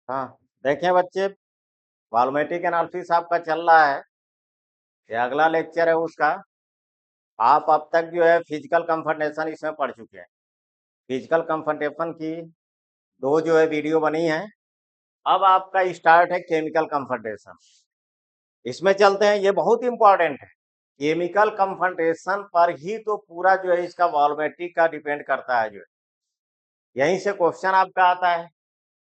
हाँ, देखें बच्चे, वॉल्यूमेट्रिक एनालिसिस आपका चल रहा है। ये अगला लेक्चर है उसका। आप अब तक जो है फिजिकल कंफर्टेशन इसमें पढ़ चुके हैं। फिजिकल कंफर्टेशन की दो जो है वीडियो बनी है। अब आपका स्टार्ट है केमिकल कंफर्टेशन। इसमें चलते हैं, ये बहुत इंपॉर्टेंट है। केमिकल कंफर्टेशन पर ही तो पूरा जो है इसका वॉल्यूमेट्रिक का डिपेंड करता है जो है। यहीं से क्वेश्चन आपका आता है।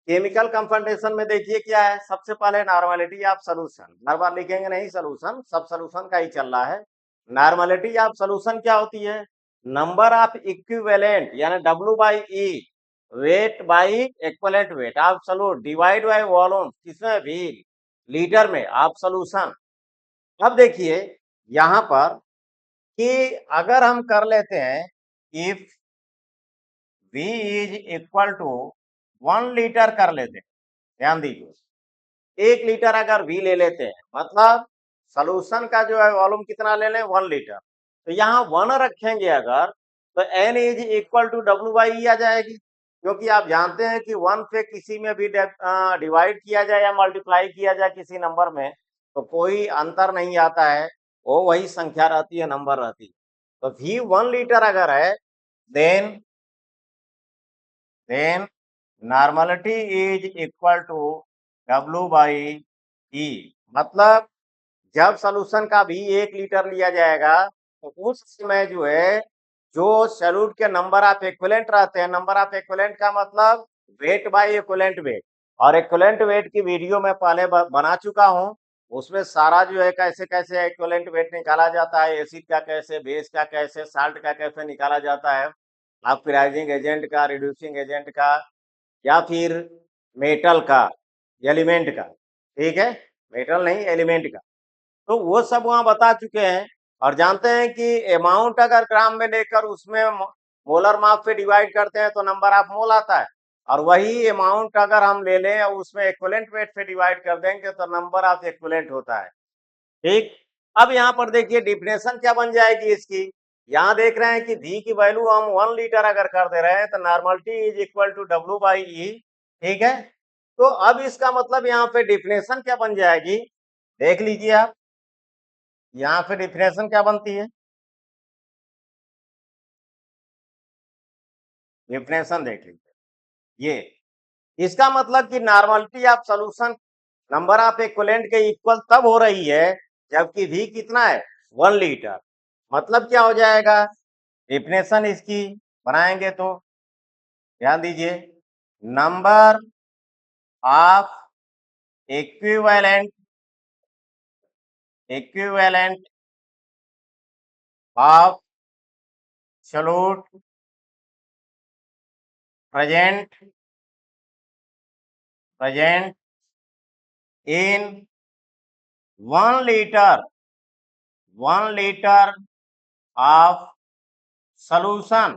केमिकल कंफर्टेशन में देखिए क्या है, सबसे पहले नॉर्मेलिटी ऑफ सॉल्यूशन। हर बार लिखेंगे नहीं सॉल्यूशन, सब सॉल्यूशन का ही चल रहा है। नॉर्मेलिटी ऑफ सॉल्यूशन क्या होती है? नंबर ऑफ इक्विवेलेंट यानी W by E, wait by equivalent weight of solute divide by volume, किसमें भी, लीटर में ऑफ सॉल्यूशन। अब देखिए यहां पर कि अगर हम कर लेते हैं if V is equal to 1 litre कर लेते हैं, ध्यान दीजिए 1 लीटर अगर V ले लेते हैं, मतलब सोल्यूशन का जो है वॉल्यूम कितना ले लें, 1 लीटर। तो यहाँ 1 रखेंगे अगर, तो N is equal to W by E आ जाएगी। क्योंकि आप जानते हैं कि 1 पे किसी में भी डिवाइड किया जाए या मल्टीप्लाई किया जाए किसी नंबर में, तो कोई अंतर नहीं आता है, वो वही संख्या रहती है, नंबर रहती है। तो V 1 लीटर अगर है, then then normality is equal to W by E। मतलब जब सॉल्यूशन का भी 1 लीटर लिया जाएगा तो उस समय जो है, जो सॉल्यूट के नंबर ऑफ इक्विवेलेंट रहते हैं, नंबर ऑफ इक्विवेलेंट का मतलब वेट बाय इक्विवेलेंट वेट, और इक्विवेलेंट वेट की वीडियो मैं पहले बना चुका हूं। उसमें सारा जो है कैसे कैसे इक्विवेलेंट वेट निकाला जाता है, एसिड का कैसे, बेस का कैसे, साल्ट का कैसे निकाला जाता है, ऑक्सीडाइजिंग एजेंट का, रिड्यूसिंग एजेंट का, या फिर मेटल का, एलिमेंट का। ठीक है, मेटल नहीं एलिमेंट का। तो वो सब वहां बता चुके हैं। और जानते हैं कि अमाउंट अगर ग्राम में लेकर उसमें मोलर माप पे डिवाइड करते हैं तो नंबर ऑफ मोल आता है। और वही अमाउंट अगर हम ले लें और उसमें इक्विवेलेंट वेट पे डिवाइड कर देंगे तो नंबर ऑफ इक्विवेलेंट होता है। ठीक। अब यहाँ पर देखिए डिफिनेशन क्या बन जाएगी इसकी। यहाँ देख रहे हैं कि V की वैल्यू हम 1 लीटर अगर कर दे रहे हैं तो normality is equal to W by E. ठीक है, तो अब इसका मतलब यहाँ पे डिफिनेशन क्या बन जाएगी, देख लीजिए आप। यहाँ पे डिफिनेशन क्या बनती है, डिफिनेशन देख लीजिए। ये इसका मतलब कि normality of solution number of equivalent के इक्वल तब हो रही है जबकि V कितना है, 1 लीटर। मतलब क्या हो जाएगा, डिफिनेशन इसकी बनाएंगे तो ध्यान दीजिए, number of equivalent equivalent of solute present present in 1 litre 1 litre of solution.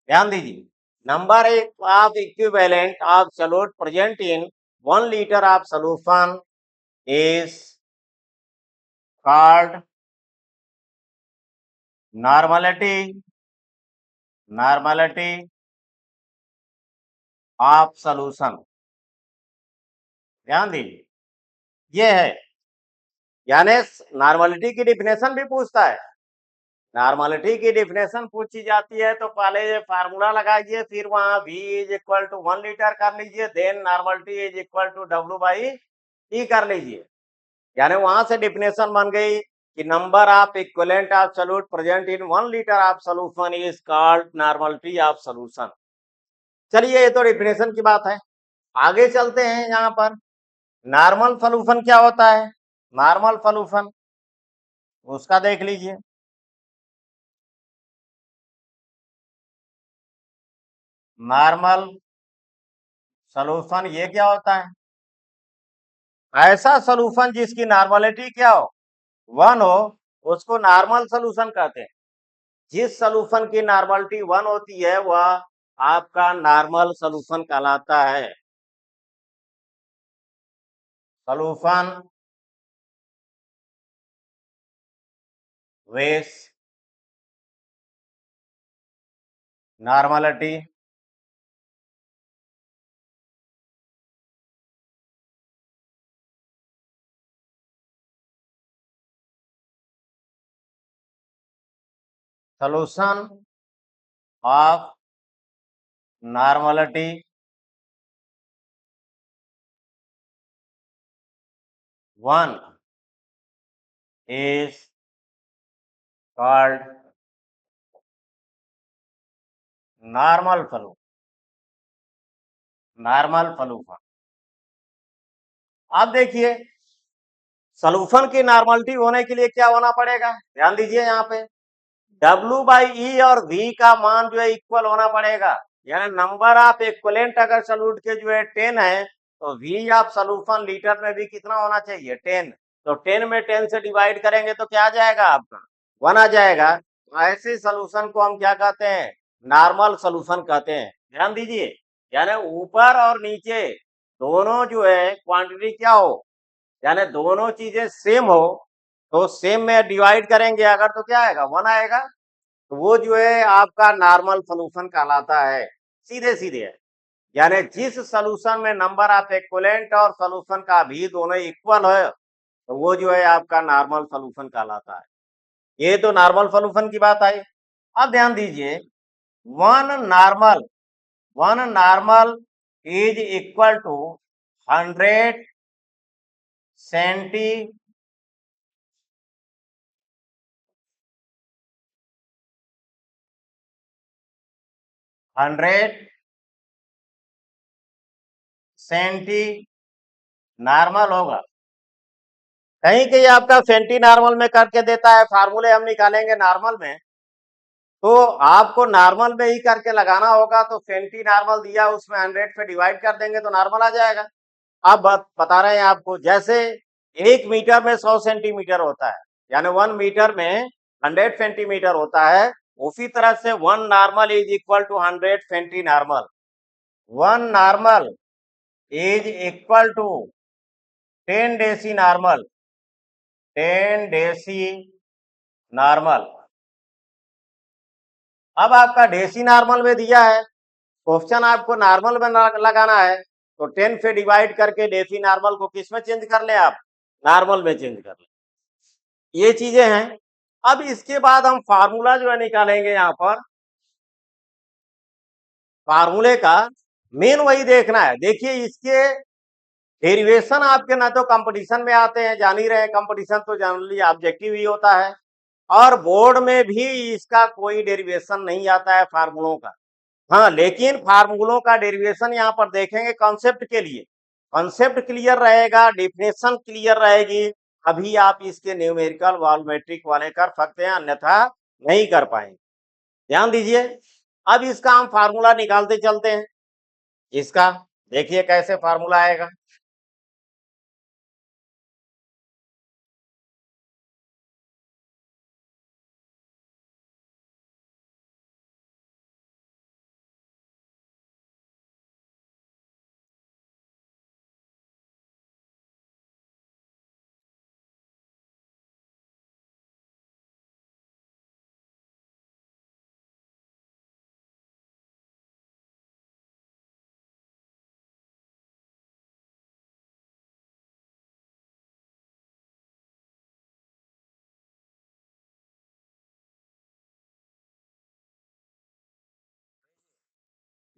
ध्यान दीजिए, number of equivalent of solute present in 1 litre of solution is called normality normality of solution. ध्यान दीजिए, ये है, यानी नॉर्मलिटी की डिफिनेशन भी पूछता है। नॉर्मलिटी की डिफिनेशन पूछी जाती है तो पहले ये फार्मूला लगाइए, फिर वहां V is equal to 1 litre कर लीजिए, then normality is equal to W by E कर लीजिए। यानी वहां से डिफिनेशन बन गई कि number of equivalent of solute present in 1 litre of solution is called normality of solution. चलिए, ये तो डिफिनेशन की बात है। आगे चलते हैं, यहाँ पर नॉर्मल सॉल्यूशन क्या होता है। नॉर्मल सॉल्यूशन उसका देख लीजिए। नॉर्मल सॉल्यूशन ये क्या होता है, ऐसा सॉल्यूशन जिसकी नॉर्मलिटी क्या हो, 1 हो, उसको नॉर्मल सॉल्यूशन कहते हैं। जिस सॉल्यूशन की नॉर्मलिटी 1 होती है वह आपका नॉर्मल सॉल्यूशन कहलाता है। Solution with normality solution of normality 1 is called normal solution। अब देखिए सॉल्यूशन की नॉर्मलिटी होने के लिए क्या होना पड़ेगा, ध्यान दीजिए यहाँ पे W बाई ई और V का मान जो है इक्वल होना पड़ेगा, यानी नंबर ऑफ इक्वलेंट अगर सॉल्यूट के जो है 10 है तो V ऑफ सॉल्यूशन लीटर में भी कितना होना चाहिए 10, तो 10 में 10 से डिवाइड करेंगे तो क्या आ जाएगा आपका 1 आ जाएगा। तो ऐसे सॉल्यूशन को हम क्या कहते हैं, नॉर्मल सॉल्यूशन कहते हैं। ध्यान दीजिए यानी ऊपर और नीचे दोनों जो है क्वांटिटी क्या हो, यानी दोनों चीजें सेम हो तो सेम में डिवाइड करेंगे अगर तो क्या आएगा 1 आएगा, तो वो जो है आपका नॉर्मल सॉल्यूशन कहलाता है। सीधे सीधे है, यानी जिस सॉल्यूशन में नंबर ऑफ इक्विवेलेंट और सॉल्यूशन का भी दोनों इक्वल है तो वो जो है आपका नॉर्मल सॉल्यूशन कहलाता है। ये तो नॉर्मल सॉल्यूशन की बात आई। अब ध्यान दीजिए one normal is equal to 100 centi 100 centi normal होगा, कहीं कहीं आपका सेंटी नॉर्मल में करके देता है, फार्मूले हम निकालेंगे नॉर्मल में तो आपको नॉर्मल में ही करके लगाना होगा, तो सेंटी नॉर्मल दिया उसमें 100 पे डिवाइड कर देंगे तो नॉर्मल आ जाएगा। अब बात बता रहे हैं आपको, जैसे 1 मीटर में 100 सेंटीमीटर होता है, यानी 1 मीटर में 100 सेंटीमीटर होता है, उसी तरह से 1 normal is equal to 100 centi normal. 1 normal is equal to 10 deci normal, 10 deci normal. अब आपका डेसी नॉर्मल में दिया है, क्वेश्चन आपको नॉर्मल में लगाना है, तो 10 से डिवाइड करके डेसी नॉर्मल को किस में चेंज कर ले आप, नॉर्मल में चेंज कर ले। ये चीजें हैं। अब इसके बाद हम फार्मूला जो है निकालेंगे, यहाँ पर फार्मूले का मेन वही देखना है। देखिए इसके डेरिवेशन आपके ना तो कंपटीशन में आते हैं, जान ही रहे कंपटीशन तो जनरली ऑब्जेक्टिव ही होता है, और बोर्ड में भी इसका कोई डेरिवेशन नहीं आता है फार्मूलों का। हाँ, लेकिन फार्मूलों का डेरिवेशन यहाँ पर देखेंगे कॉन्सेप्ट के लिए, कॉन्सेप्ट क्लियर रहेगा, डिफिनेशन क्लियर रहेगी, अभी आप इसके न्यूमेरिकल वॉल्यूमेट्रिक वाले कर सकते हैं, अन्यथा नहीं कर पाएंगे। ध्यान दीजिए अब इसका हम फार्मूला निकालते चलते हैं। इसका देखिए कैसे फार्मूला आएगा।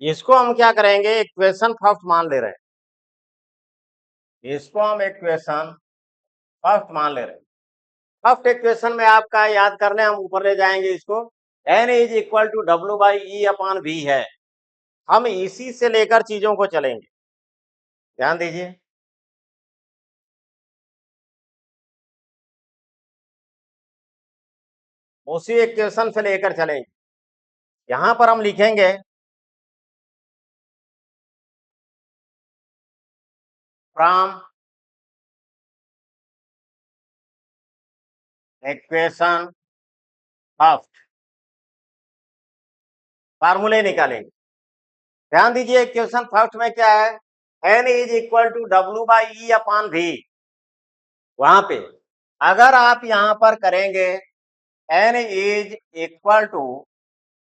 इसको हम क्या करेंगे, इक्वेशन फर्स्ट मान ले रहे हैं, इसको हम इक्वेशन फर्स्ट मान ले रहे हैं। फर्स्ट इक्वेशन में आपका याद करने हम ऊपर ले जाएंगे इसको, n is equal to W by E upon V है, हम इसी से लेकर चीजों को चलेंगे। ध्यान दीजिए उसी इक्वेशन से लेकर चलेंगे। यहां पर हम लिखेंगे फ्रॉम इक्वेशन फर्स्ट, फार्मूले निकालेंगे। ध्यान दीजिए इक्वेशन फर्स्ट में क्या है, n is equal to W by E upon V. वहां पे अगर आप यहां पर करेंगे n इज इक्वल टू,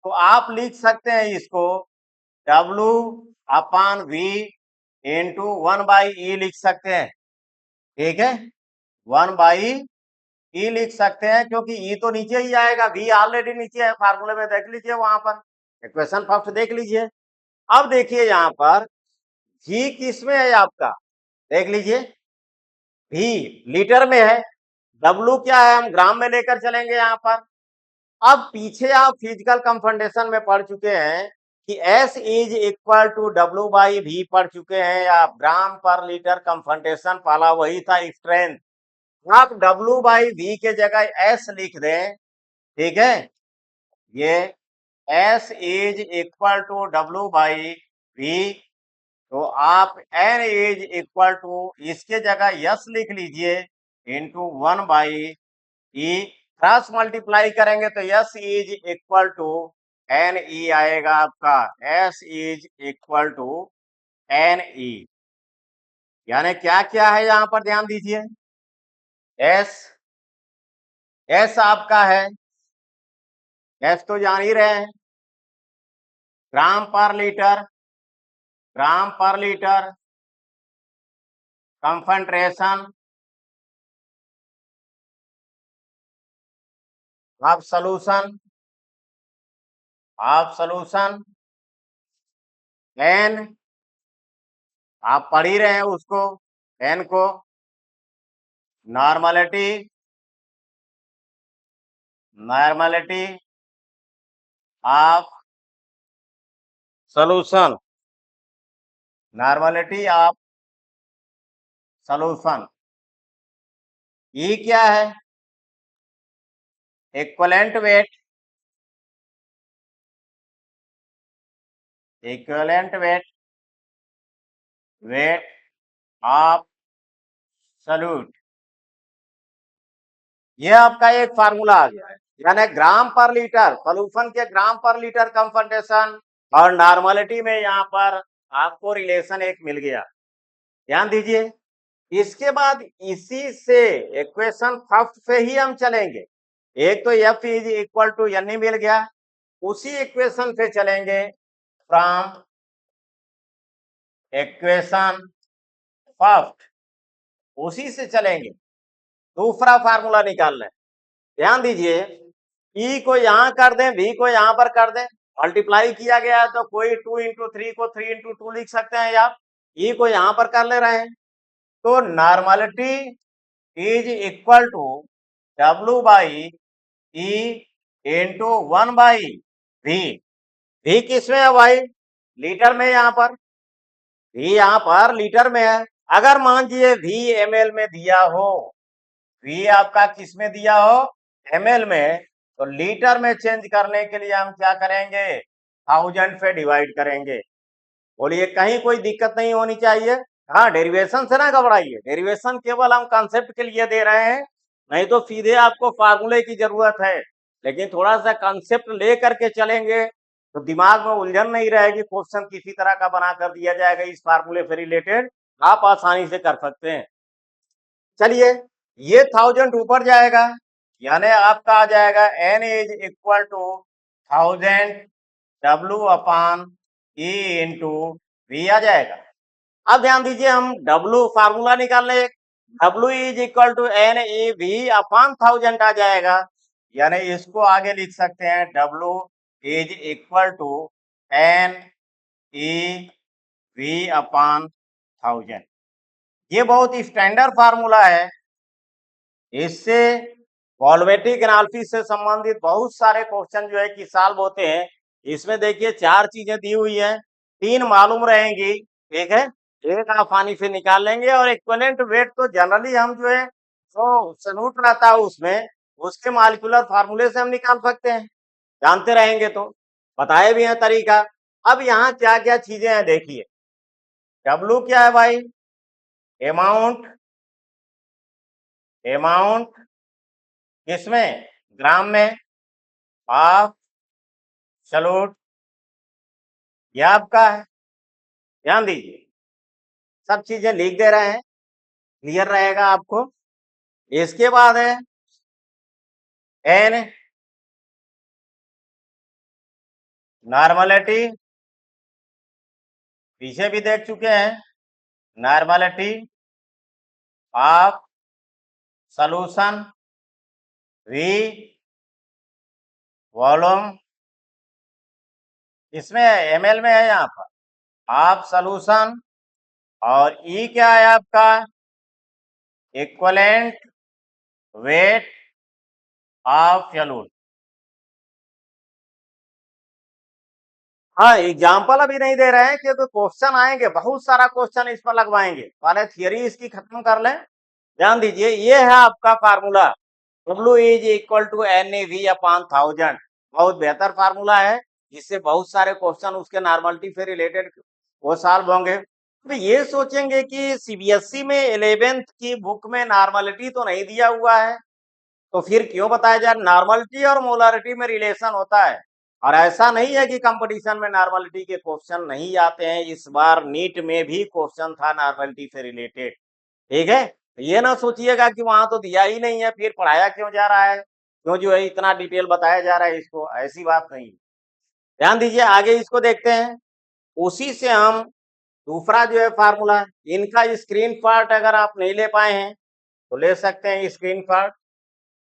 तो आप लिख सकते हैं इसको W upon V into 1 by E लिख सकते हैं, ठीक है 1 बाई ई लिख सकते हैं, क्योंकि ई तो नीचे ही आएगा, वी ऑलरेडी नीचे है, फार्मूले में देख लीजिए, वहां पर इक्वेशन फर्स्ट देख लीजिए। अब देखिए यहाँ पर जी किस में है आपका, देख लीजिए, भी लीटर में है, डब्लू क्या है, हम ग्राम में लेकर चलेंगे यहाँ पर। अब पीछे आप फिजिकल कंफर्टेशन में पढ़ चुके हैं कि S is equal to W by V पढ़ चुके हैं, या ग्राम पर लीटर कंफर्टेशन पाला वही था स्ट्रेंथ। आप डब्ल्यू बाई वी के जगह S लिख दें, ठीक है, ये S is equal to W by V, तो आप N इज इक्वल टू इसके जगह S लिख लीजिए इंटू 1/E, क्रॉस मल्टीप्लाई करेंगे तो S is equal to NE आएगा आपका, S is equal to NE। यानी क्या क्या है यहाँ पर ध्यान दीजिए, S आपका है, S तो जान ही रहे हैं, ग्राम पर लीटर, ग्राम पर लीटर कंसंट्रेशन, आप सॉल्यूशन N, आप पढ़ ही रहे हैं उसको, N को, normality of solution, normality of solution. ये क्या है, equivalent weight, weight of solute. ये आपका एक फार्मूला आ गया है, यानी ग्राम पर लीटर सॉल्यूशन के ग्राम पर लीटर कंसंट्रेशन और नॉर्मलिटी में यहाँ पर आपको रिलेशन एक मिल गया, ध्यान दीजिए। इसके बाद इसी से इक्वेशन फर्स्ट से ही हम चलेंगे, एक तो F is equal to NE मिल गया, उसी इक्वेशन से चलेंगे फ्रॉम इक्वेशन फर्स्ट, उसी से चलेंगे, दूसरा फार्मूला निकालना है। ध्यान दीजिए, E को यहां कर दें, V को यहां पर कर दें, मल्टीप्लाई किया गया है तो कोई 2 इंटू 3 को 3 इंटू 2 लिख सकते हैं आप, E को यहां पर कर ले रहे हैं, तो normality is equal to W by E into 1/V। V किस में है भाई, लीटर में, यहाँ पर V यहाँ पर लीटर में है। अगर मान लीजिए V ml में दिया हो, V आपका किस में दिया हो, ml में, तो लीटर में चेंज करने के लिए हम क्या करेंगे, 1000 से डिवाइड करेंगे। बोलिए कहीं कोई दिक्कत नहीं होनी चाहिए। हाँ, डेरिवेशन से ना घबराइए, डेरिवेशन केवल हम कंसेप्ट के लिए दे रहे हैं, नहीं तो सीधे आपको फार्मूले की जरूरत है, लेकिन थोड़ा सा कंसेप्ट ले करके चलेंगे तो दिमाग में उलझन नहीं रहेगी, क्वेश्चन किसी तरह का बना कर दिया जाएगा इस फार्मूले से रिलेटेड, आप आसानी से कर सकते हैं। चलिए, ये 1000 ऊपर जाएगा, यानी आपका आ जाएगा N is equal to 1000 W upon E into V आ जाएगा। अब ध्यान दीजिए, हम W फार्मूला निकाल लें, W is equal to NEV upon 1000 आ जाएगा, यानी इसको आगे लिख सकते हैं W is equal to NEV upon 1000। ये बहुत स्टैंडर्ड फार्मूला है, इससे वॉल्यूमेट्रिक एनालिसिस से संबंधित बहुत सारे क्वेश्चन जो है कि सॉल्व होते हैं। इसमें देखिए 4 चीजें दी हुई हैं, 3 मालूम रहेंगी, ठीक है, एक आसानी से निकाल लेंगे, और इक्विवेलेंट वेट तो जनरली हम जो है तो सॉल्यूट रहता है उसमें, उसके मॉलिक्यूलर फार्मूले से हम निकाल सकते हैं, जानते रहेंगे तो, बताए भी हैं तरीका। अब यहाँ क्या क्या चीजें हैं देखिए, W क्या है भाई, अमाउंट किसमें, ग्राम में, ऑफ सॉल्यूट, ये आपका है, ध्यान दीजिए, सब चीजें लिख दे रहे हैं, क्लियर रहेगा आपको। इसके बाद है N, नॉर्मलिटी, पीछे भी देख चुके हैं, normality of solution, V volume, इसमें एमएल में है यहाँ पर, आप सॉल्यूशन, और ई क्या है आपका, इक्विवेलेंट वेट ऑफ फ्लूइड। हाँ, एग्जाम्पल अभी नहीं दे रहे हैं क्योंकि क्वेश्चन आएंगे, बहुत सारा क्वेश्चन इस पर लगवाएंगे, पहले थियरी इसकी खत्म कर लें। ध्यान दीजिए, ये है आपका formula, W is equal to NAV/1000। बहुत बेहतर फार्मूला है, जिससे बहुत सारे क्वेश्चन उसके नॉर्मलिटी से रिलेटेड वो सॉल्व होंगे। तो ये सोचेंगे कि सीबीएसई में 11th की बुक में नॉर्मलिटी तो नहीं दिया हुआ है, तो फिर क्यों बताया जाए नॉर्मलिटी और मोलारिटी में रिलेशन होता है। और ऐसा नहीं है कि कंपटीशन में नॉर्मलिटी के क्वेश्चन नहीं आते हैं, इस बार नीट में भी क्वेश्चन था नॉर्मलिटी से रिलेटेड। ठीक है, ये ना सोचिएगा कि वहां तो दिया ही नहीं है, फिर पढ़ाया क्यों जा रहा है, क्यों जो है इतना डिटेल बताया जा रहा है इसको, ऐसी बात नहीं। ध्यान दीजिए, आगे इसको देखते हैं। उसी से हम दूसरा जो है फार्मूला, इनका स्क्रीन शॉट अगर आप नहीं ले पाए हैं तो ले सकते हैं स्क्रीन शॉट।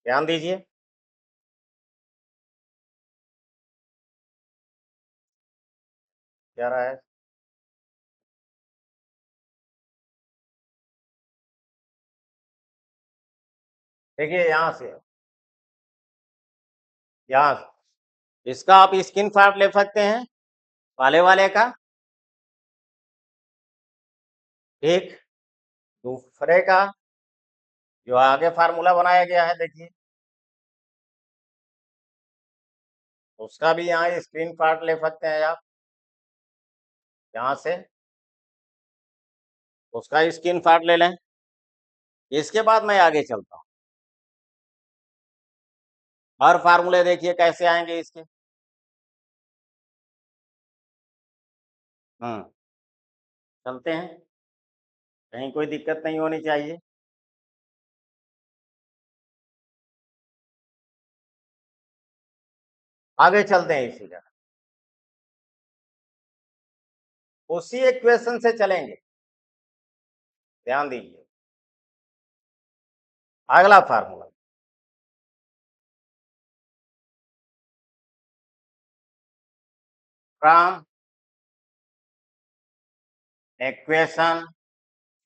ध्यान दीजिए, क्या रहा है, देखिए यहाँ से, यहाँ से इसका आप स्क्रीन शॉट ले सकते हैं, वाले वाले का। ठीक, दूसरे का जो आगे फार्मूला बनाया गया है, देखिए उसका भी यहाँ स्क्रीन शॉट ले सकते हैं आप, यहाँ से उसका स्क्रीन शॉट ले लें। इसके बाद मैं आगे चलता हूँ, और फार्मूले देखिए कैसे आएंगे इसके। चलते हैं, कहीं कोई दिक्कत नहीं होनी चाहिए। आगे चलते हैं इसी का, उसी इक्वेशन से चलेंगे। ध्यान दीजिए, अगला फार्मूला, फ्रॉम इक्वेशन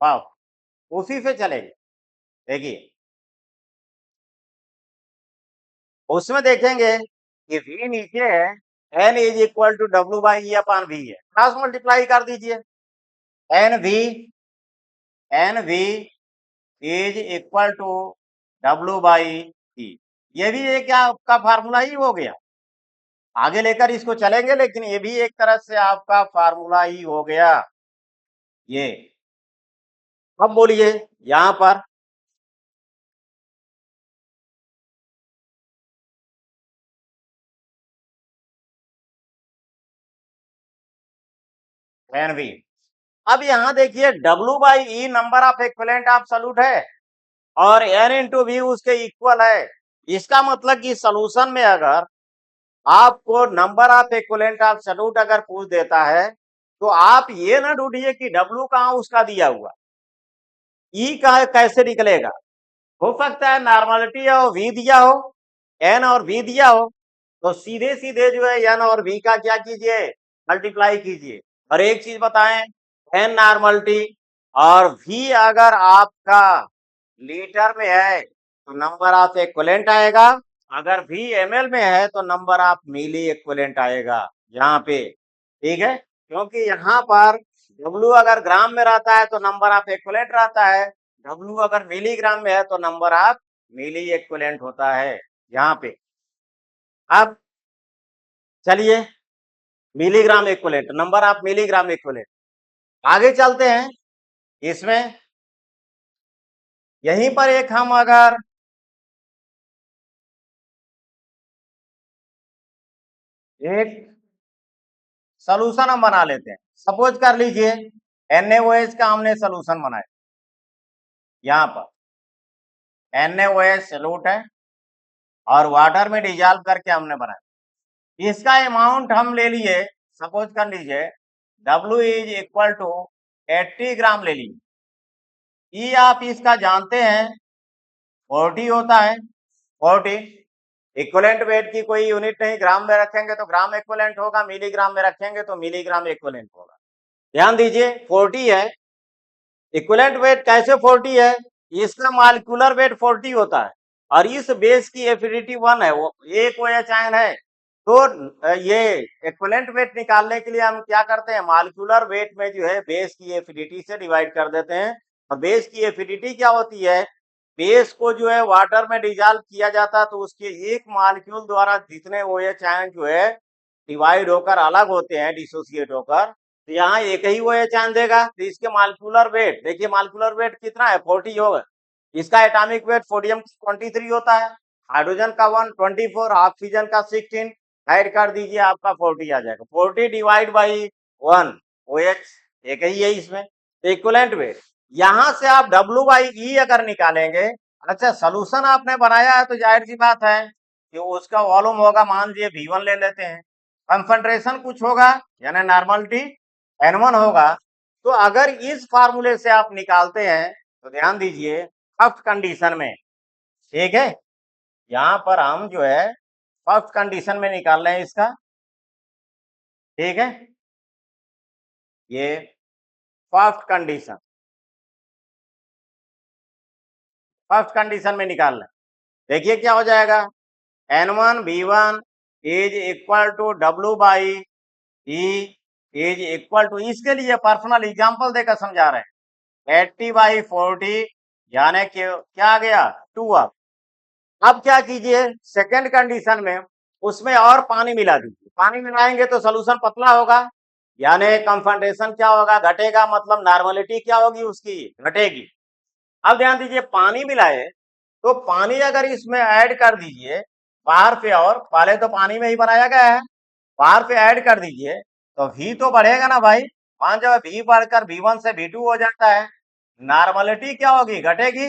ऑफ, उसी से चलेंगे। देखिए, उसमें देखेंगे कि v नीचे है, n is equal to W/E/V है, क्रॉस मल्टीप्लाई कर दीजिए। N V is equal to W/E, ये भी एक क्या आपका फार्मूला ही हो गया। आगे लेकर इसको चलेंगे, लेकिन ये भी एक तरह से आपका फार्मूला ही हो गया ये। अब बोलिए यहां पर, एन वी, अब यहां देखिए W/E number of equivalent absolute है, और n इंटू वी उसके इक्वल है। इसका मतलब कि सॉल्यूशन में अगर आपको नंबर ऑफ इक्विवेलेंट एब्सोल्यूट अगर पूछ देता है, तो आप ये ना ढूंढिए कि W कहां उसका दिया हुआ, E का कैसे निकलेगा। हो सकता है नॉर्मलिटी और V दिया हो, N और V दिया हो, तो सीधे सीधे जो है N और V का क्या कीजिए, मल्टीप्लाई कीजिए। और एक चीज बताएं, N नॉर्मलिटी और V अगर आपका लीटर में है तो नंबर ऑफ इक्विवेलेंट आएगा, अगर V ml में है तो नंबर ऑफ मिली इक्विवेलेंट आएगा यहाँ पे। ठीक है, क्योंकि यहाँ पर W अगर ग्राम में रहता है तो नंबर ऑफ इक्विवेलेंट रहता है, W अगर मिलीग्राम में है तो नंबर ऑफ मिली इक्विवेलेंट होता है यहाँ पे। अब चलिए, milligram equivalent, number of milligram equivalent, आगे चलते हैं। इसमें यहीं पर एक हम अगर एक सोल्यूशन हम बना लेते हैं, सपोज कर लीजिए NaOH का हमने सोल्यूशन बनाया, यहाँ पर NaOH सॉल्यूट है और वाटर में डिजॉल्व करके हमने बनाया। इसका अमाउंट हम ले लिए, सपोज कर लीजिए W इज इक्वल टू 80 ग्राम ले लीजिए। ई आप इसका जानते हैं 40 होता है, 40। इक्विवेलेंट वेट की कोई यूनिट नहीं, ग्राम में रखेंगे तो ग्राम इक्विवेलेंट होगा, मिलीग्राम में रखेंगे तो मिलीग्राम इक्विवेलेंट होगा। ध्यान दीजिए 40 है, इक्विवेलेंट वेट कैसे 40 है, इसका मॉलिक्यूलर वेट 40 होता है और इस बेस की एफिनिटी 1 है, वो एक OH आयन है। तो ये इक्विवेलेंट वेट निकालने के लिए हम क्या करते हैं, मॉलिक्यूलर वेट में जो है बेस की एफिनिटी से डिवाइड कर देते हैं। और बेस की एफिनिटी क्या होती है, बेस को जो है वाटर में डिजॉल्व किया जाता है तो उसके एक मॉलिक्यूल द्वारा जितने OH आयन जो है डिवाइड होकर अलग होते हैं, डिसोसिएट होकर, तो यहाँ एक ही OH आयन देगा। तो इसके मॉलिक्यूलर वेट देखिए, मॉलिक्यूलर वेट कितना है, 40 होगा। इसका एटॉमिक वेट सोडियम 23 होता है, हाइड्रोजन का 1 24, ऑक्सीजन का 16, ऐड कर दीजिए आपका 40 आ जाएगा। 40 डिवाइड बाई 1 OH एक ही है इसमें। तो इक्विवेलेंट वेट यहां से आप W/E अगर निकालेंगे, अच्छा सोल्यूशन आपने बनाया है तो जाहिर सी बात है कि उसका वॉल्यूम होगा, मान लीजिए V1 ले लेते हैं, कंसंट्रेशन कुछ होगा यानी नॉर्मलिटी N1 होगा। तो अगर इस फार्मूले से आप निकालते हैं तो ध्यान दीजिए फर्स्ट कंडीशन में, ठीक है, यहां पर हम जो है फर्स्ट कंडीशन में निकाल रहे हैं इसका, ठीक है, ये फर्स्ट कंडीशन, फर्स्ट कंडीशन में निकाल रहे हैं। देखिए क्या हो जाएगा, N1 V1 is equal to W/E is equal to, इसके लिए पर्सनल एग्जांपल देकर समझा रहे हैं, 80/40 यानी कि क्या आ गया 2 अब क्या कीजिए, सेकेंड कंडीशन में उसमें और पानी मिला दीजिए, पानी मिलाएंगे तो सोल्यूशन पतला होगा, यानी कंसंट्रेशन क्या होगा, घटेगा, मतलब नॉर्मलिटी क्या होगी उसकी, घटेगी। अब ध्यान दीजिए पानी मिलाए तो पानी अगर इसमें ऐड कर दीजिए बाहर पे, और पहले तो पानी में ही बनाया गया है, बाहर पे ऐड कर दीजिए तो V तो बढ़ेगा ना भाई, मान जाओ V बढ़कर V1 से V2 हो जाता है, नॉर्मलिटी क्या होगी, घटेगी,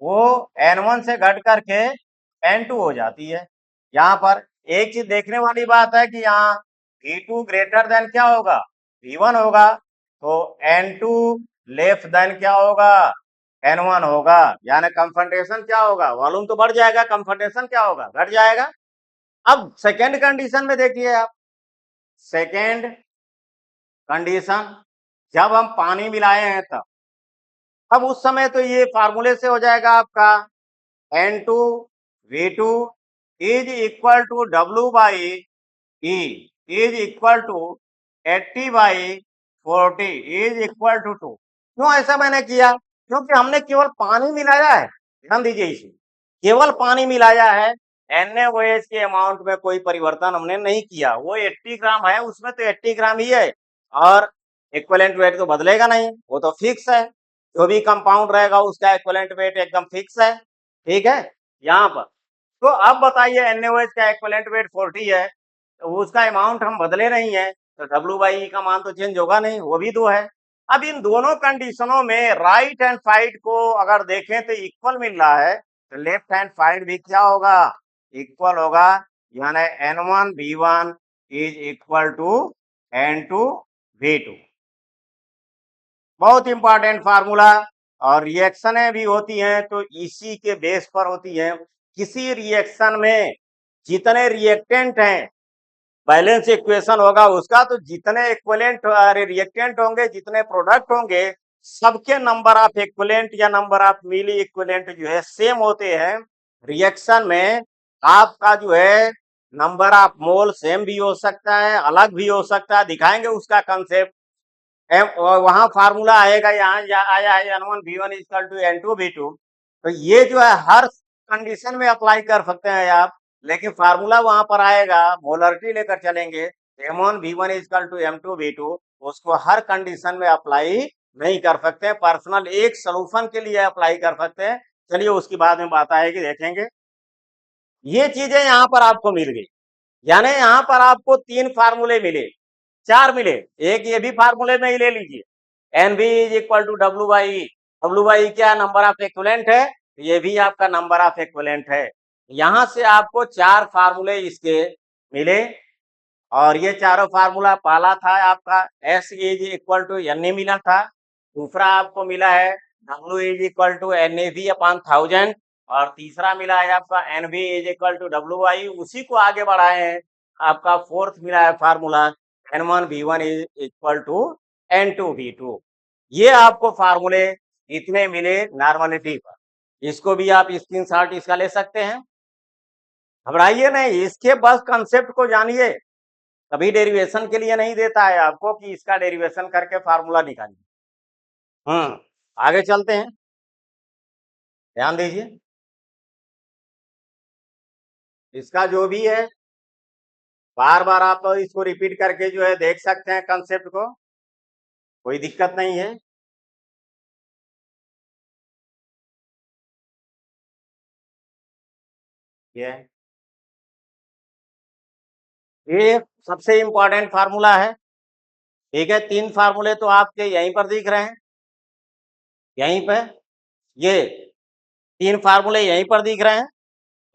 वो N1 से घट करके N2 हो जाती है। यहाँ पर एक चीज देखने वाली बात है कि यहाँ V2 ग्रेटर देन क्या होगा, V1 होगा, तो N2 लेस देन क्या होगा, N1 होगा, यानी कंसंट्रेशन क्या होगा, वॉल्यूम तो बढ़ जाएगा, कंसंट्रेशन क्या होगा, घट जाएगा। अब सेकेंड कंडीशन में देखिए आप, सेकेंड कंडीशन जब हम पानी मिलाए हैं तब, अब उस समय तो ये फार्मूले से हो जाएगा आपका N2 V2 is equal to W/E is equal to 80/40 is equal to 2। क्यों ऐसा मैंने किया, क्योंकि हमने केवल पानी मिलाया है, ध्यान दीजिए इसे, केवल पानी मिलाया है, NaOH के अमाउंट में कोई परिवर्तन हमने नहीं किया, वो 80 ग्राम है, उसमें तो 80 ग्राम ही है, और इक्विवेलेंट वेट तो बदलेगा नहीं, वो तो फिक्स है, जो भी कंपाउंड रहेगा उसका इक्विवेलेंट वेट एकदम फिक्स है, ठीक है। यहाँ पर तो अब बताइए NaOH का इक्विवेलेंट वेट 40 है, तो उसका अमाउंट हम बदले नहीं है, तो W/E का मान तो चेंज होगा नहीं, वो भी 2 है। अब इन दोनों कंडीशनों में राइट हैंड साइड को अगर देखें तो इक्वल मिल रहा है, तो लेफ्ट हैंड साइड भी क्या होगा, इक्वल होगा, यानी N1 V1 is equal to N2 V2। बहुत इंपॉर्टेंट फार्मूला, और रिएक्शनें भी होती हैं तो इसी के बेस पर होती हैं। किसी रिएक्शन में जितने रिएक्टेंट हैं, बैलेंस इक्वेशन होगा उसका, तो जितने इक्विवेलेंट रिएक्टेंट होंगे, जितने प्रोडक्ट होंगे, सबके नंबर ऑफ इक्विवेलेंट या नंबर ऑफ मिली इक्विवेलेंट जो है सेम होते हैं। रिएक्शन में आपका जो है नंबर ऑफ मोल सेम भी हो सकता है, अलग भी हो सकता है, दिखाएंगे उसका कंसेप्ट। वहां फार्मूला आएगा, यहाँ आया है N1 V1 equal to N2 V2, तो ये जो है हर कंडीशन में अप्लाई कर सकते हैं आप, लेकिन फार्मूला वहां पर आएगा, मोलरिटी लेकर चलेंगे, M1 V1 equal to M2 V2, उसको हर कंडीशन में अप्लाई नहीं कर सकते, पर्सनल एक सोल्यूशन के लिए अप्लाई कर सकते हैं। चलिए उसकी बाद में बात आएगी, देखेंगे। ये चीजें यहाँ पर आपको मिल गई, यानी यहाँ पर आपको 3 फार्मूले मिले, 4 मिले, एक ये भी फार्मूले में ही ले लीजिए, NB is equal to W/E, W/E क्या नंबर ऑफ इक्विवेलेंट है, ये भी आपका नंबर ऑफ इक्विवेलेंट है। यहां से आपको 4 फार्मूले इसके मिले, और ये चारों फार्मूला, पहला था आपका S is equal to Na मिला था, दूसरा आपको मिला है W is equal to NaV/1000, और तीसरा मिला है आपका NV is equal to WI, उसी को आगे बढ़ाए हैं। आपका फोर्थ मिला है formula N1V1 is equal to N2V2। ये आपको फार्मूले इतने मिले नॉर्मलिटी पर। इसको भी आप स्क्रीनशॉट इसका ले सकते हैं। घबराइए नहीं, इसके बस कंसेप्ट को जानिए। कभी डेरिवेशन के लिए नहीं देता है आपको कि इसका डेरिवेशन करके फार्मूला निकालिए। आगे चलते हैं, ध्यान दीजिए। इसका जो भी है बार बार आप इसको रिपीट करके जो है देख सकते हैं कंसेप्ट को, कोई दिक्कत नहीं है। ये सबसे इंपॉर्टेंट फार्मूला है, ठीक है। 3 फार्मूले तो आपके यहीं पर दिख रहे हैं, यहीं पे ये 3 फार्मूले यहीं पर दिख रहे हैं,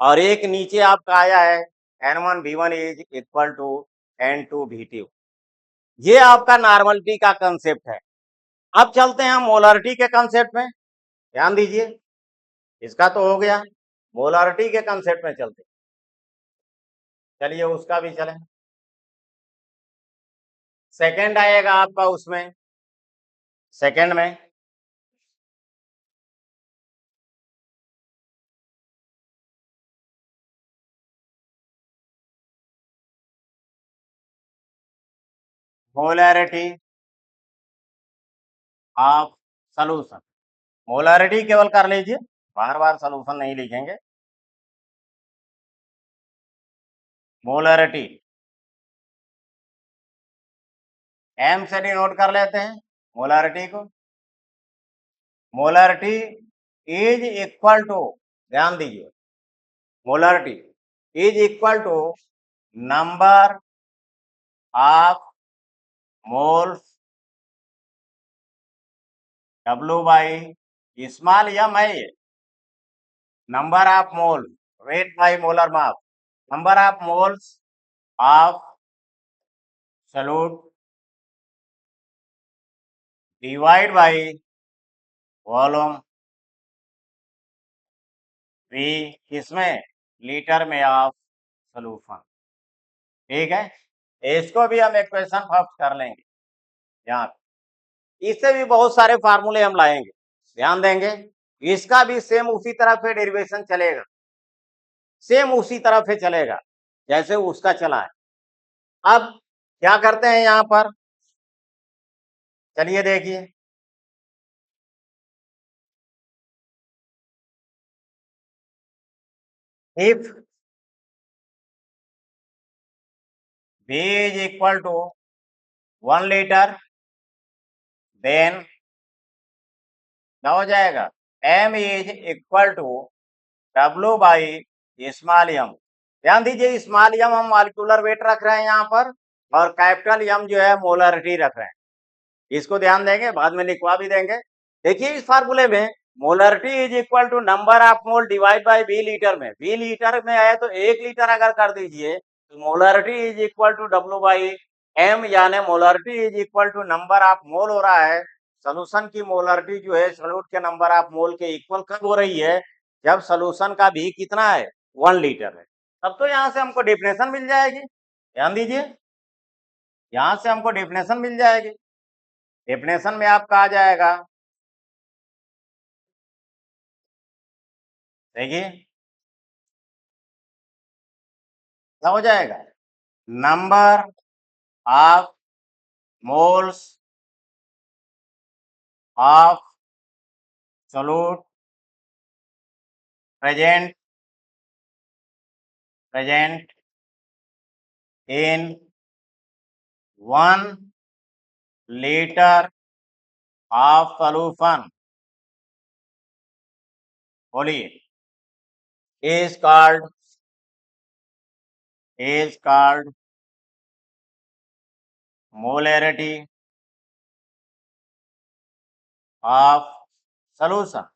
और एक नीचे आपका आया है N1V1 is equal to N2V2। ये आपका नॉर्मलिटी का कंसेप्ट है। अब चलते हैं हम मोलारिटी के कंसेप्ट में, ध्यान दीजिए। इसका तो हो गया, मोलारिटी के कंसेप्ट में चलते हैं। चलिए उसका भी चलें। सेकंड आएगा आपका उसमें, सेकंड में मोलैरिटी ऑफ सॉल्यूशन। मोलैरिटी केवल कर लीजिए, बार बार सॉल्यूशन नहीं लिखेंगे। मोलैरिटी M से डिनोट कर लेते हैं मोलैरिटी को। मोलैरिटी इज इक्वल टू, ध्यान दीजिए, molarity is equal to number of moles W by small m है ये, number of mole, weight by molar mass, number of moles of solute divide by volume V, किसमें, litre में of solution, ठीक है। इसको भी हम इक्वेशन फर्स्ट कर लेंगे यहाँ पे। इससे भी बहुत सारे फार्मूले हम लाएंगे, ध्यान देंगे। इसका भी सेम उसी तरह से डेरिवेशन चलेगा, सेम उसी तरह से चलेगा जैसे उसका चला है। अब क्या करते हैं यहाँ पर, चलिए देखिए। If V is equal to 1 litre, then क्या हो जाएगा, M is equal to W by small m। ध्यान दीजिए, स्मॉल m हम मॉलिक्यूलर वेट रख रहे हैं यहाँ पर, और कैपिटल M जो है मोलरिटी रख रहे हैं। इसको ध्यान देंगे, बाद में लिखवा भी देंगे। देखिए इस फार्मूले में molarity is equal to number of mole divide by V litre में, V लीटर में है तो 1 लीटर अगर कर दीजिए तो molarity is equal to W by M, यानी molarity is equal to number of mole हो रहा है। सोल्यूशन की मोलरिटी जो है सॉल्यूट के नंबर ऑफ मोल के इक्वल कब हो रही है, जब सोल्यूशन का भी कितना है, 1 लीटर है। तब तो यहाँ से हमको डेफिनेशन मिल जाएगी, ध्यान दीजिए, यहाँ से हमको डेफिनेशन मिल जाएगी। डेफिनेशन में आपका आ जाएगा, देखिए क्या हो जाएगा, number of moles of solute present in 1 litre of solution, बोलिए, is called molarity of solution.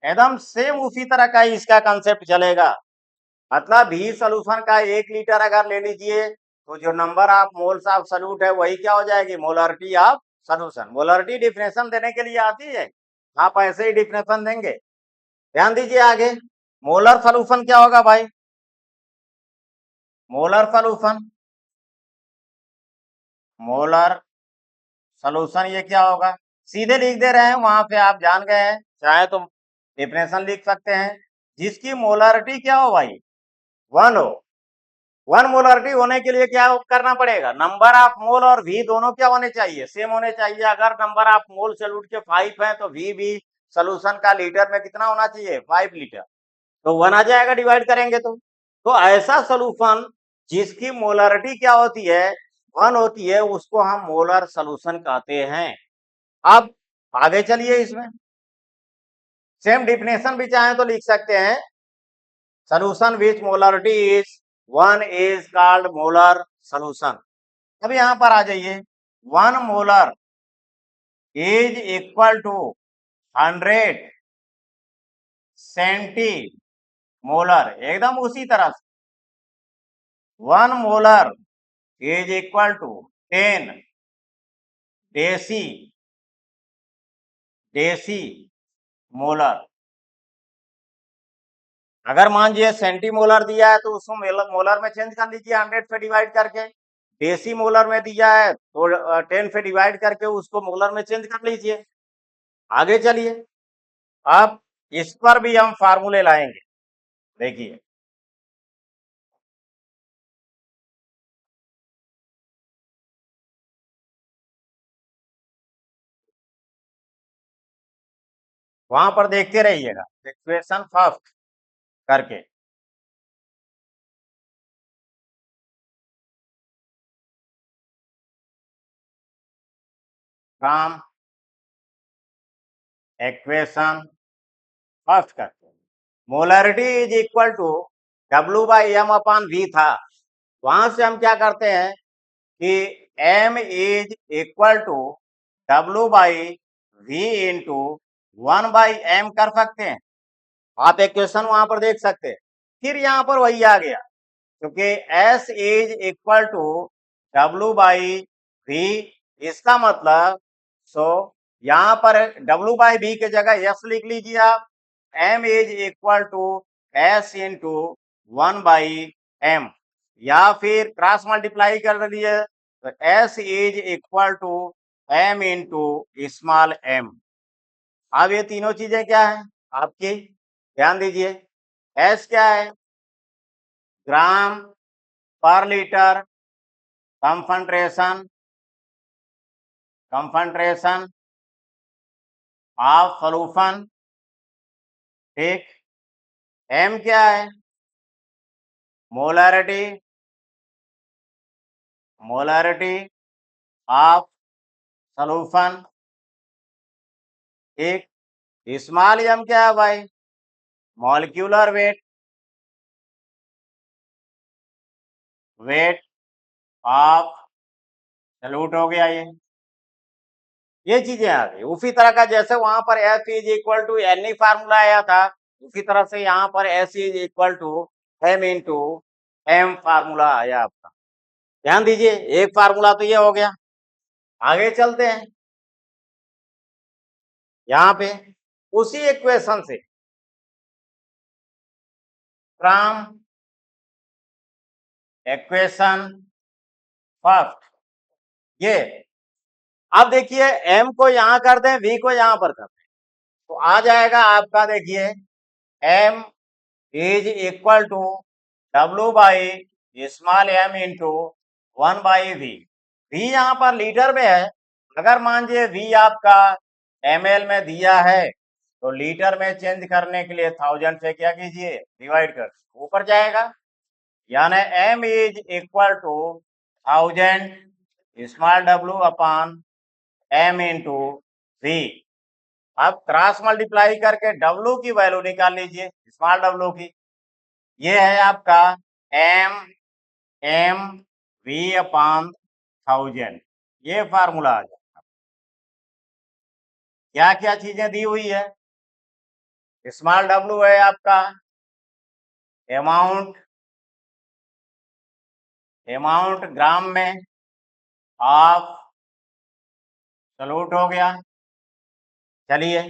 एकदम सेम उसी तरह का इसका कंसेप्ट चलेगा। मतलब भी सॉल्यूशन का 1 लीटर अगर ले लीजिए तो जो number of moles of solute है वही क्या हो जाएगी, molarity of solution. Molarity definition देने के लिए आती है, आप ऐसे ही डिफिनेशन देंगे। ध्यान दीजिए आगे, मोलर सॉल्यूशन क्या होगा भाई? मोलर सॉल्यूशन, मोलर सॉल्यूशन ये क्या होगा? सीधे लिख दे रहे हैं, वहां पे आप जान गए हैं, चाहे तो डिफिनेशन लिख सकते हैं। जिसकी मोलरिटी क्या हो भाई? 1 हो। 1 मोलरिटी होने के लिए क्या करना पड़ेगा? नंबर ऑफ मोल और वी दोनों क्या होने चाहिए? सेम होने चाहिए। अगर नंबर ऑफ मोल सॉल्यूट के 5 है तो वी भी सॉल्यूशन का लीटर में कितना होना चाहिए? 5 लीटर। तो 1 आ जाएगा डिवाइड करेंगे तो ऐसा सॉल्यूशन जिसकी मोलरिटी क्या होती है? 1 होती है, उसको हम मोलर सॉल्यूशन कहते हैं। अब आगे चलिए, इसमें सेम डिफिनेशन भी चाहे तो लिख सकते हैं। Solution which molarity is 1 is called molar solution. अब यहां पर आ जाइए, 1 molar is equal to 100 centi molar, एकदम उसी तरह से 1 molar is equal to 10 deci deci molar. अगर मान लीजिए सेंटीमोलर दिया है तो उसको मोलर में चेंज कर लीजिए 100 से डिवाइड करके। डेसी मोलर में दिया है तो 10 से डिवाइड करके उसको मोलर में चेंज कर लीजिए। आगे चलिए, अब इस पर भी हम फार्मूले लाएंगे। देखिए, वहां पर देखते रहिएगा इक्वेशन फर्स्ट करके। फ्रॉम इक्वेशन फर्स्ट करके molarity is equal to W/m/V था। वहां से हम क्या करते हैं कि m is equal to W/V into 1/m कर सकते हैं। आप इक्वेशन वहां पर देख सकते हैं। फिर यहाँ पर वही आ गया, क्योंकि S is equal to W/V, इसका मतलब यहाँ पर W/V के जगह S लिख लीजिए आप। M is equal to S into 1/m, या फिर क्रॉस मल्टीप्लाई कर दीजिए तो S is equal to M into small m। अब ये तीनों चीजें क्या है आपकी? ध्यान दीजिए, S क्या है? ग्राम पर लीटर कंसंट्रेशन ऑफ सॉल्यूशन, ठीक। M क्या है? मोलरिटी ऑफ सॉल्यूशन, ठीक। स्मॉल m क्या है भाई? मॉलिक्यूलर वेट ऑफ सॉल्यूट हो गया। ये चीजें आ गई। उसी तरह का जैसे वहां पर S is equal to N formula आया था, उसी तरह से यहाँ पर S is equal to M into M formula आया आपका। ध्यान दीजिए, एक फार्मूला तो ये हो गया। आगे चलते हैं, यहाँ पे उसी इक्वेशन से फ्रॉम इक्वेशन फर्स्ट, ये अब देखिए M को यहाँ कर दें, V को यहाँ पर कर दें, तो आ जाएगा आपका, देखिए M is equal to W/m into 1/V। V यहाँ पर लीटर में है। अगर मान लीजिए V आपका ml में दिया है तो लीटर में चेंज करने के लिए 1000 से क्या कीजिए? डिवाइड कर, ऊपर जाएगा। यानी M is equal to 1000 small w upon m into V। अब क्रॉस मल्टीप्लाई करके W की वैल्यू निकाल लीजिए, स्मॉल w की। ये है आपका M V/1000, ये फार्मूला आ जाएगा। क्या क्या चीजें दी हुई है? स्मॉल w है आपका अमाउंट ग्राम में ऑफ सॉल्यूट हो गया। चलिए,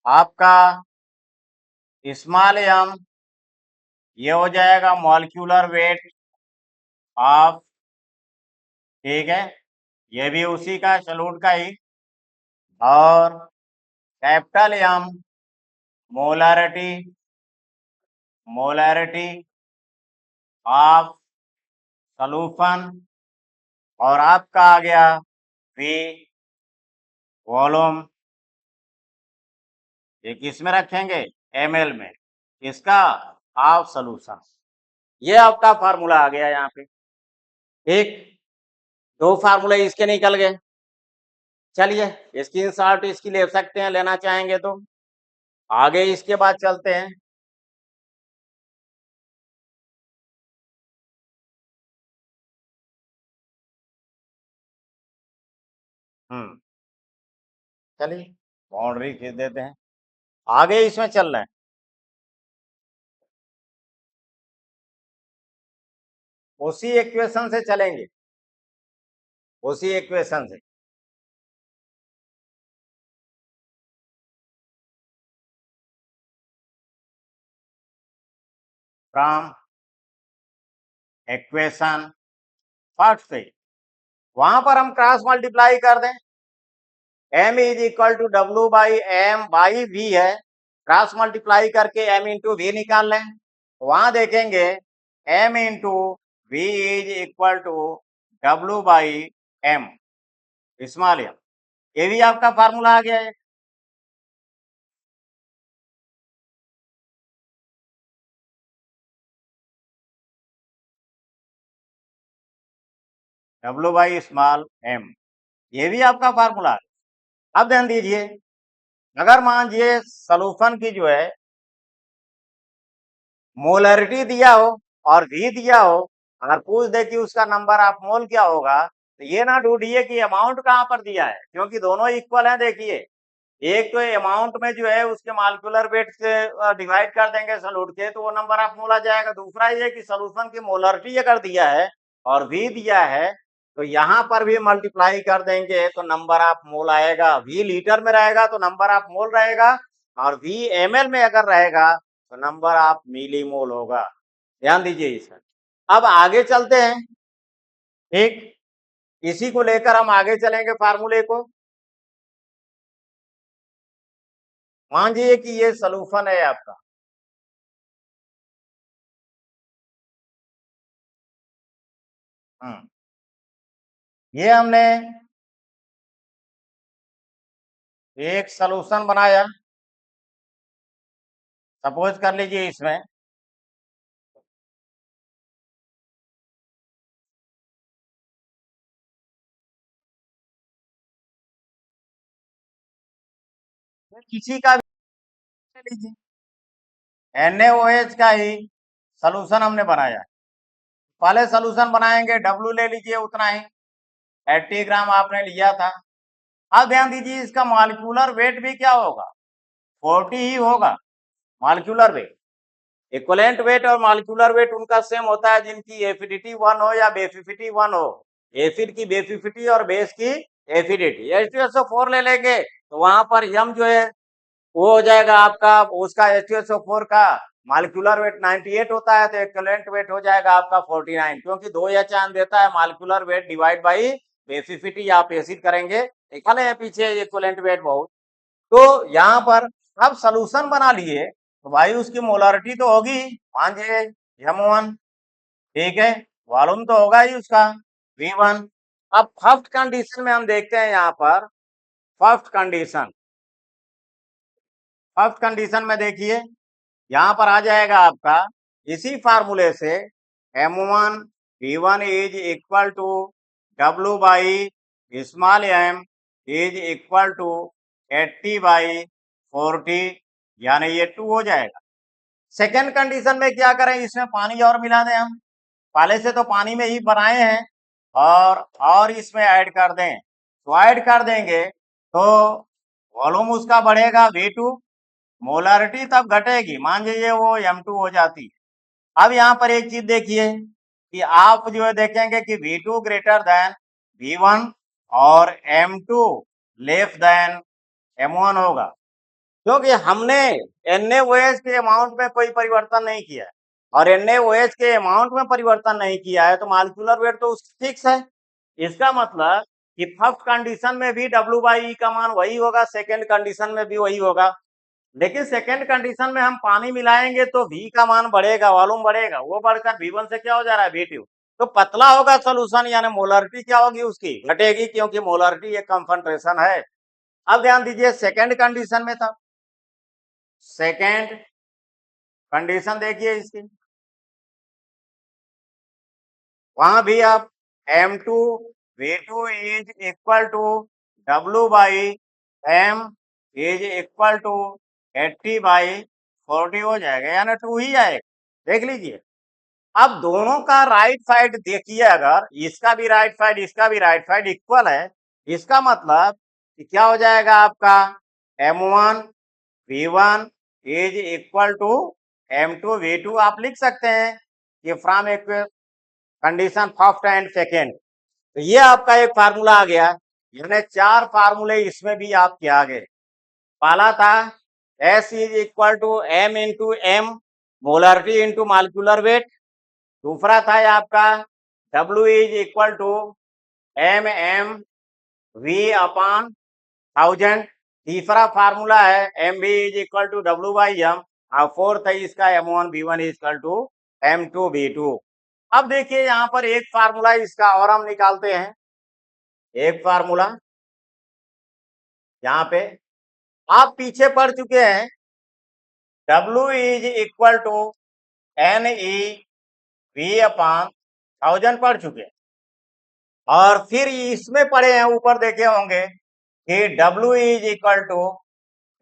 आपका स्मॉल एम, ये हो जाएगा मॉलिक्यूलर वेट ऑफ, ठीक है, ये भी उसी का सॉल्यूट का ही, और capital M molarity, molarity of solution, और आपका आ गया वी वॉल्यूम, ये किस में रखेंगे, ml में, इसका ऑफ सॉल्यूशन। ये आपका फार्मूला आ गया यहाँ पे, ठीक, दो फार्मूले इसके निकल गए। चलिए स्क्रीनशॉट इसकी ले सकते हैं, लेना चाहेंगे तो। आगे इसके बाद चलते हैं। चलिए बाउंड्री खींच देते हैं, आगे इसमें चल रहे हैं। उसी इक्वेशन से चलेंगे, उसी इक्वेशन से। फ्रॉम इक्वेशन फर्स्ट से वहां पर हम क्रॉस मल्टीप्लाई कर दें, m is equal to W by M by V है, क्रॉस मल्टीप्लाई करके m इंटू वी निकाल लें, वहां देखेंगे m into V is equal to W by M small M, ये भी आपका फार्मूला आ गया है। डब्ल्यू बाई स्मॉल एम, ये भी आपका फार्मूला है। अब ध्यान दीजिए, अगर मान लीजिए सॉल्यूशन की जो है मोलरिटी दिया हो और वी दिया हो, अगर पूछ दे कि उसका नंबर ऑफ मोल क्या होगा, तो ये ना ढूंढिए कि अमाउंट कहाँ पर दिया है, क्योंकि दोनों इक्वल हैं। देखिए एक तो अमाउंट में जो है उसके मॉलिक्यूलर वेट से डिवाइड कर देंगे सॉल्यूट के, तो वो नंबर ऑफ मोल आ जाएगा। दूसरा ये कि सॉल्यूशन की मोलरिटी अगर दिया है और वी दिया है, तो यहाँ पर भी मल्टीप्लाई कर देंगे तो नंबर ऑफ मोल आएगा। वी लीटर में रहेगा तो नंबर ऑफ मोल रहेगा, और वी ml में अगर रहेगा तो नंबर ऑफ मिली मोल होगा। ध्यान दीजिए इसमें। अब आगे चलते हैं, ठीक, इसी को लेकर हम आगे चलेंगे फार्मूले को। मान लीजिए कि ये सॉल्यूशन है आपका, ये हमने एक सॉल्यूशन बनाया, सपोज कर लीजिए इसमें किसी का भी ले लीजिए, NaOH का ही सॉल्यूशन हमने बनाया। पहले सॉल्यूशन बनाएंगे, डब्ल्यू ले लीजिए उतना ही, 80 ग्राम आपने लिया था। अब ध्यान दीजिए इसका मॉलिक्यूलर वेट भी क्या होगा, 40 ही होगा मॉलिक्यूलर वेट। इक्विवेलेंट वेट और मॉलिक्यूलर वेट उनका सेम होता है जिनकी एफिडिटी 1 हो या बेसिसिटी 1 हो। एसिड की बेसिसिटी और बेस की एफिडिटी। H2SO4 ले लेंगे तो वहां पर यम जो है वो हो जाएगा आपका, उसका H2SO4 का मॉलिक्यूलर वेट 98 होता है, तो इक्विवेलेंट वेट हो जाएगा आपका 49, क्योंकि 2 या चांद देता है molecular weight divide by basicity. आप एसिड करेंगे, निकाले हैं पीछे इक्विवेलेंट वेट बहुत। तो यहाँ पर अब सॉल्यूशन बना लिए तो भाई उसकी मोलारिटी तो होगी, मान लीजिए M1, ठीक है, वॉल्यूम तो होगा ही उसका V1। अब फर्स्ट कंडीशन में हम देखते हैं, यहाँ पर फर्स्ट कंडीशन, फर्स्ट कंडीशन में देखिए यहाँ पर आ जाएगा आपका इसी फार्मूले से M1 V1 is equal to W by small m is equal to 80 by 40, यानी ये 2 हो जाएगा। सेकेंड कंडीशन में क्या करें, इसमें पानी और मिला दें, हम पहले से तो पानी में ही बनाए हैं, और इसमें ऐड कर दें, तो ऐड कर देंगे तो वॉल्यूम उसका बढ़ेगा V2, मोलारिटी तब घटेगी, मान लीजिए वो M2 हो जाती है। अब यहाँ पर एक चीज देखिए कि आप जो है देखेंगे कि V2 ग्रेटर देन V1 और M2 लेस देन M1 होगा। क्योंकि हमने NaOH के अमाउंट में कोई परिवर्तन नहीं किया है और NaOH के अमाउंट में परिवर्तन नहीं किया है तो मॉलिक्यूलर वेट तो उसका फिक्स है। इसका मतलब कि फर्स्ट कंडीशन में भी W/E का मान वही होगा, सेकेंड कंडीशन में भी वही होगा। लेकिन सेकेंड कंडीशन में हम पानी मिलाएंगे तो V का मान बढ़ेगा, वॉल्यूम बढ़ेगा, वो बढ़कर V1 से क्या हो जा रहा है, V2। तो पतला होगा सोल्यूशन, यानी मोलरिटी क्या होगी उसकी, घटेगी, क्योंकि मोलरिटी एक कंसंट्रेशन है। अब ध्यान दीजिए सेकेंड कंडीशन में था, सेकेंड कंडीशन देखिए इसकी, वहां भी आप M2 V2 is equal to W/M is equal to 80/40 हो जाएगा, यानी 2 ही आएगा। देख लीजिए, अब दोनों का राइट साइड देखिए, अगर इसका भी राइट साइड इसका भी राइट साइड इक्वल है, इसका मतलब कि क्या हो जाएगा आपका, M1 V1 is equal to M2 V2 आप लिख सकते हैं कि फ्रॉम एक कंडीशन फर्स्ट एंड सेकेंड। तो ये आपका एक फार्मूला आ गया, यानी 4 फार्मूले इसमें भी आपके आ गए। पहला था S is equal to M into M, molarity into molecular weight. दूसरा था आपका W is equal to MM V upon 1000। तीसरा फार्मूला है MV is equal to W/M और फोर्थ है इसका M1 V1 is equal to M2 V2। अब देखिए यहाँ पर एक फार्मूला इसका और हम निकालते हैं, एक फार्मूला यहाँ पे आप पीछे पढ़ चुके हैं, W is equal to NeV upon 1000 पढ़ चुके हैं। और फिर इसमें पढ़े हैं, ऊपर देखे होंगे कि W इज इक्वल टू,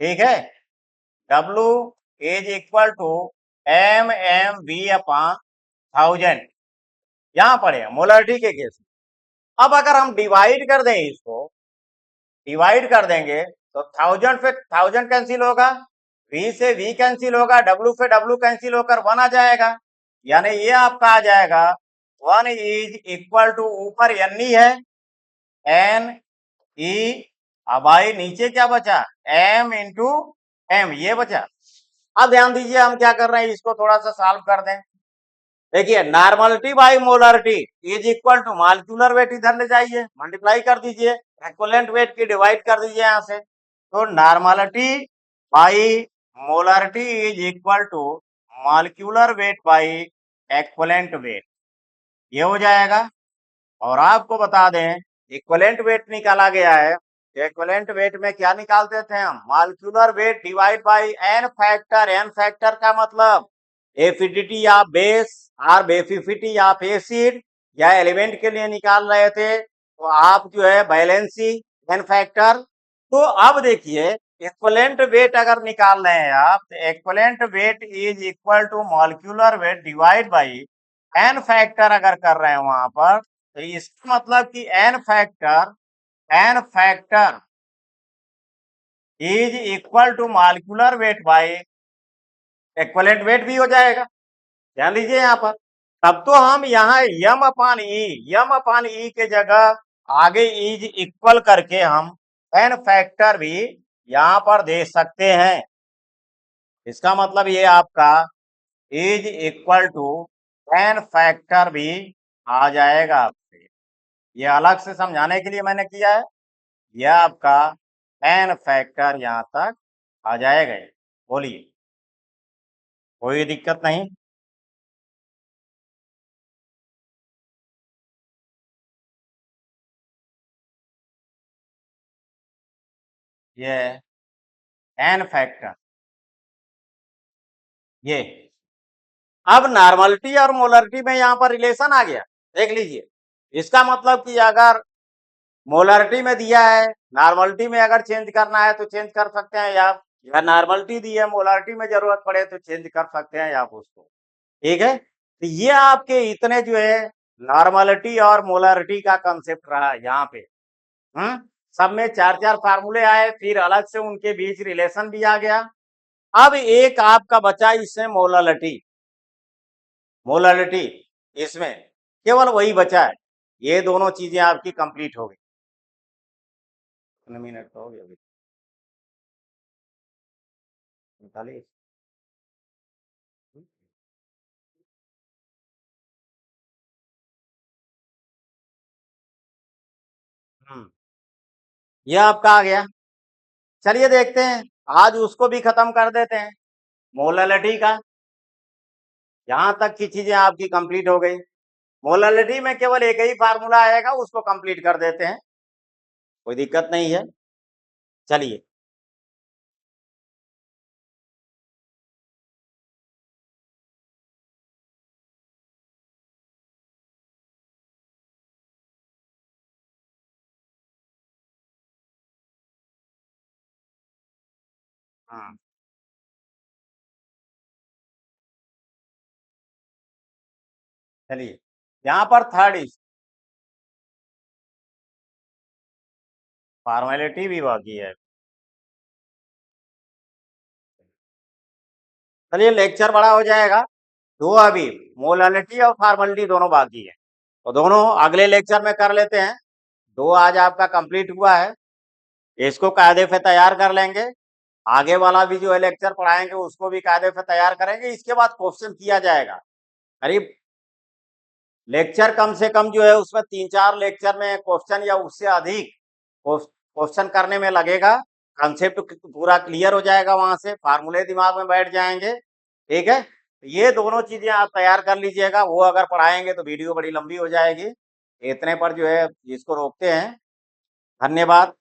ठीक है, W is equal to MM V upon 1000, यहां पढ़े हैं मोलरिटी के केस में। अब अगर हम डिवाइड कर दें, इसको डिवाइड कर देंगे तो 1000 से 1000 कैंसिल होगा, V से V कैंसिल होगा, W से W कैंसिल होकर 1 आ जाएगा, यानी ये आपका आ जाएगा 1 इज इक्वल टू, ऊपर Ne है, Ne, अब आई नीचे क्या बचा, M इंटू M, ये बचा। अब ध्यान दीजिए हम क्या कर रहे हैं, इसको थोड़ा सा सॉल्व कर दें। देखिए normality by molarity is equal to molecular weight, इधर ले जाइए, मल्टीप्लाई कर दीजिए, इक्विवेलेंट वेट की डिवाइड कर दीजिए यहाँ से, तो normality by molarity is equal to molecular weight by equivalent weight, ये हो जाएगा। और आपको बता दें इक्विवेलेंट वेट निकाला गया है, इक्विवेलेंट वेट में क्या निकालते थे हम, molecular weight divide by n factor. N factor का मतलब एसिडिटी ऑफ बेस और बेसिसिटी ऑफ एसिड या एलिमेंट के लिए निकाल रहे थे, तो आप जो है बैलेंसी एन फैक्टर। तो अब देखिए इक्विवेलेंट वेट अगर निकाल रहे हैं आप, तो equivalent weight is equal to molecular weight divide by n factor अगर कर रहे हैं वहां पर, तो इसका मतलब कि n factor is equal to molecular weight by equivalent weight भी हो जाएगा। ध्यान दीजिए यहाँ पर, तब तो हम यहाँ यम अपान ई के जगह आगे इज इक्वल करके हम एन फैक्टर भी यहाँ पर दे सकते हैं। इसका मतलब ये आपका is equal to n factor भी आ जाएगा आपसे। ये अलग से समझाने के लिए मैंने किया है, यह आपका एन फैक्टर यहाँ तक आ जाएगा। बोलिए, कोई दिक्कत नहीं। ये एन फैक्टर, ये अब नॉर्मलिटी और मोलरिटी में यहाँ पर रिलेशन आ गया, देख लीजिए। इसका मतलब कि अगर मोलरिटी में दिया है, नॉर्मलिटी में अगर चेंज करना है तो चेंज कर सकते हैं आप, या नॉर्मलिटी दी है मोलरिटी में जरूरत पड़े तो चेंज कर सकते हैं आप उसको, ठीक है। तो ये आपके इतने जो है नॉर्मलिटी और मोलरिटी का कंसेप्ट रहा यहाँ पे। सब में 4-4 फार्मूले आए, फिर अलग से उनके बीच रिलेशन भी आ गया। अब एक आपका बचा इसमें मोलरिटी इसमें केवल वही बचा है, ये दोनों चीजें आपकी कंप्लीट हो गई। मिनट हो गया। 45। हम्म, ये आपका आ गया। चलिए देखते हैं, आज उसको भी खत्म कर देते हैं, मोलैलिटी का। यहाँ तक की चीजें आपकी कंप्लीट हो गई। मोलैलिटी में केवल एक ही फार्मूला आएगा, उसको कंप्लीट कर देते हैं, कोई दिक्कत नहीं है। चलिए, हाँ, चलिए यहाँ पर थर्ड इज फॉर्मेलिटी भी बाकी है। चलिए लेक्चर बड़ा हो जाएगा, दो अभी मोलैलिटी और फॉर्मेलिटी दोनों बाकी है, तो दोनों अगले लेक्चर में कर लेते हैं। दो आज आपका कंप्लीट हुआ है, इसको कायदे पे तैयार कर लेंगे। आगे वाला भी जो है लेक्चर पढ़ाएंगे उसको भी कायदे पे तैयार करेंगे। इसके बाद क्वेश्चन किया जाएगा, करीब लेक्चर कम से कम जो है उसमें 3-4 लेक्चर में क्वेश्चन या उससे अधिक क्वेश्चन करने में लगेगा। कंसेप्ट पूरा क्लियर हो जाएगा, वहां से फार्मूले दिमाग में बैठ जाएंगे। ठीक है, ये दोनों चीजें आप तैयार कर लीजिएगा। वो अगर पढ़ाएंगे तो वीडियो बड़ी लंबी हो जाएगी। इतने पर जो है इसको रोकते हैं। धन्यवाद।